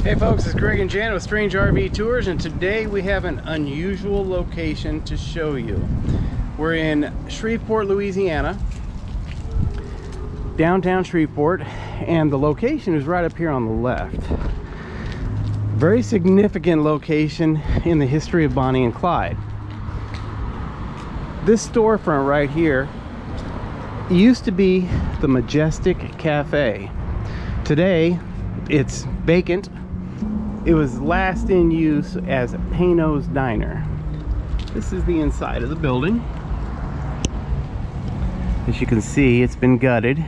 Hey folks, it's Greg and Jan with Strange RV Tours, and today we have an unusual location to show you. We're in Shreveport, Louisiana, downtown Shreveport, and the location is right up here on the left. Very significant location in the history of Bonnie and Clyde. This storefront right here used to be the Majestic Cafe. Today it's vacant. It was last in use as Pano's Diner. This is the inside of the building. As you can see, it's been gutted.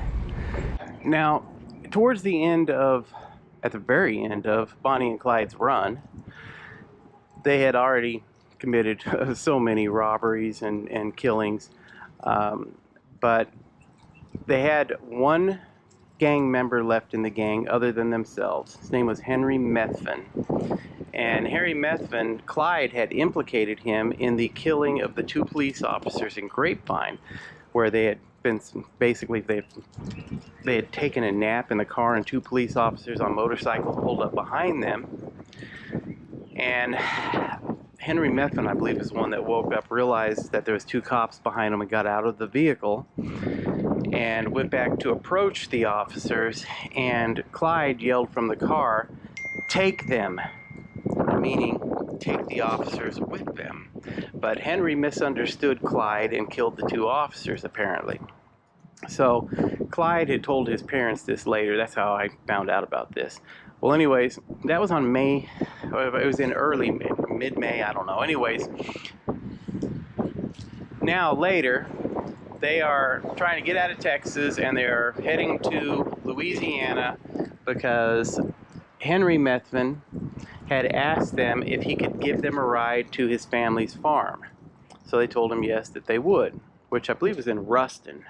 Now, towards the end of, at the very end of Bonnie and Clyde's run, they had already committed so many robberies and killings, but they had one gang member left in the gang other than themselves. His name was Henry Methvin. And Harry Methvin, Clyde had implicated him in the killing of the two police officers in Grapevine, where they had been basically they had taken a nap in the car and two police officers on motorcycles pulled up behind them. And Henry Methvin, I believe, is the one that woke up, realized that there was two cops behind him, and got out of the vehicle and went back to approach the officers, and Clyde yelled from the car, "Take them," meaning take the officers with them. But Henry misunderstood Clyde and killed the two officers, apparently. So Clyde had told his parents this later. That's how I found out about this. Well, anyways, that was on May, it was in early mid-May, I don't know. Anyways, now later, they are trying to get out of Texas and they're heading to Louisiana because Henry Methvin had asked them if he could give them a ride to his family's farm. So they told him yes, that they would, which I believe is in Ruston,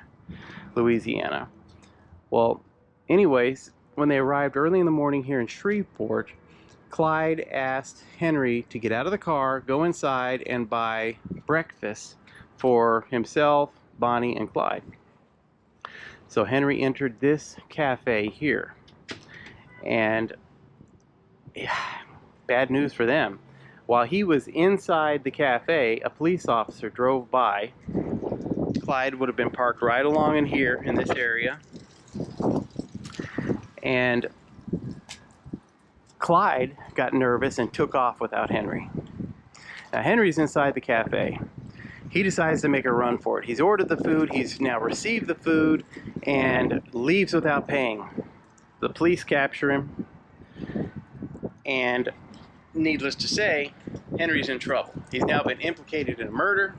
Louisiana. Well, anyways, when they arrived early in the morning here in Shreveport, Clyde asked Henry to get out of the car, go inside, and buy breakfast for himself, Bonnie, and Clyde. So Henry entered this cafe here, and bad news for them. While he was inside the cafe, a police officer drove by. Clyde would have been parked right along in here in this area, and Clyde got nervous and took off without Henry. Now Henry's inside the cafe. He decides to make a run for it. He's ordered the food, he's now received the food, and leaves without paying. The police capture him, and needless to say, Henry's in trouble. He's now been implicated in a murder.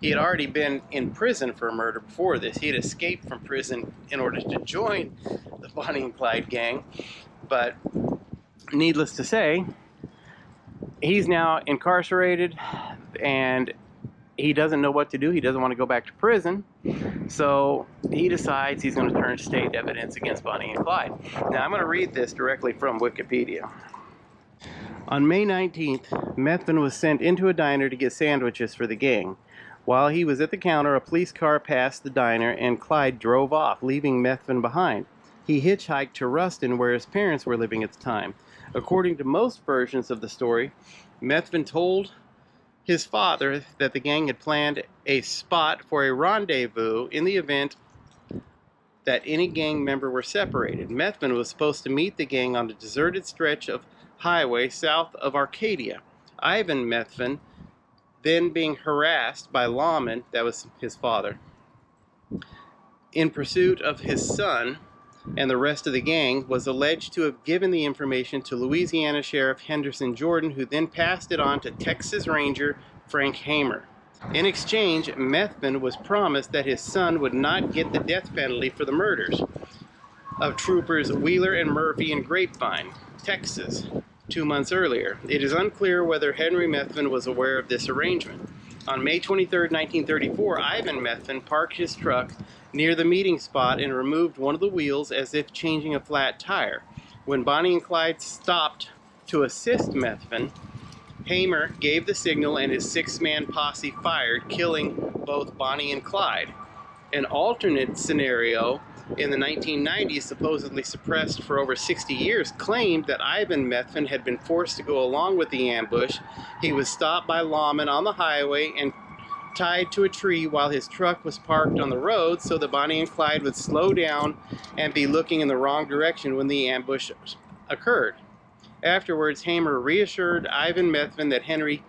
He had already been in prison for a murder before this. He had escaped from prison in order to join the Bonnie and Clyde gang, but needless to say, he's now incarcerated, and he doesn't know what to do. He doesn't want to go back to prison, so he decides he's going to turn state evidence against Bonnie and Clyde. Now, I'm going to read this directly from Wikipedia. On May 19th, Methvin was sent into a diner to get sandwiches for the gang. While he was at the counter, a police car passed the diner, and Clyde drove off, leaving Methvin behind. He hitchhiked to Ruston, where his parents were living at the time. According to most versions of the story, Methvin told his father that the gang had planned a spot for a rendezvous in the event that any gang member were separated. Methvin was supposed to meet the gang on a deserted stretch of highway south of Arcadia. Ivan Methvin, then being harassed by lawmen, that was his father, in pursuit of his son and the rest of the gang, was alleged to have given the information to Louisiana Sheriff Henderson Jordan, who then passed it on to Texas Ranger Frank Hamer. In exchange, Methvin was promised that his son would not get the death penalty for the murders of troopers Wheeler and Murphy in Grapevine, Texas, 2 months earlier. It is unclear whether Henry Methvin was aware of this arrangement. On May 23, 1934, Ivan Methvin parked his truck near the meeting spot and removed one of the wheels as if changing a flat tire. When Bonnie and Clyde stopped to assist Methvin, Hamer gave the signal and his six-man posse fired, killing both Bonnie and Clyde. An alternate scenario in the 1990s, supposedly suppressed for over 60 years, claimed that Ivan Methvin had been forced to go along with the ambush. He was stopped by lawmen on the highway and tied to a tree while his truck was parked on the road so that Bonnie and Clyde would slow down and be looking in the wrong direction when the ambush occurred. Afterwards, Hamer reassured Ivan Methvin that Henry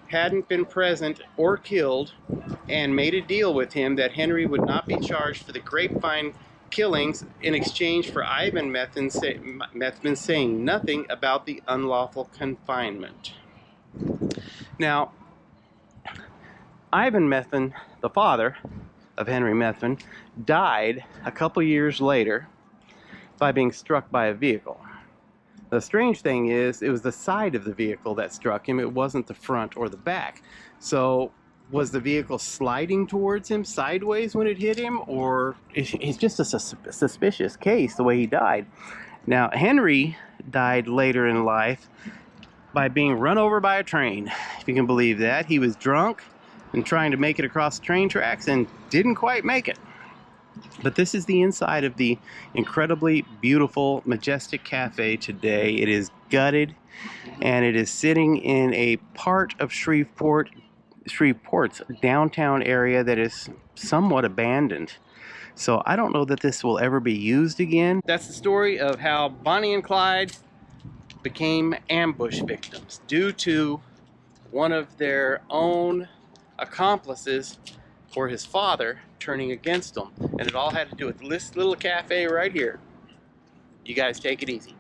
hadn't been present or killed, and made a deal with him that Henry would not be charged for the Grapevine killings in exchange for Ivan Methvin saying nothing about the unlawful confinement. Now, Ivan Methvin, the father of Henry Methvin, died a couple years later by being struck by a vehicle. The strange thing is, it was the side of the vehicle that struck him. It wasn't the front or the back. So was the vehicle sliding towards him sideways when it hit him? Or it's just a suspicious case, the way he died. Now, Henry died later in life by being run over by a train, if you can believe that. He was drunk and trying to make it across the train tracks and didn't quite make it. But this is the inside of the incredibly beautiful, majestic cafe today. It is gutted, and it is sitting in a part of Shreveport's downtown area that is somewhat abandoned. So I don't know that this will ever be used again. That's the story of how Bonnie and Clyde became ambush victims due to one of their own accomplices, or his father, turning against them. And it all had to do with this little cafe right here. You guys take it easy.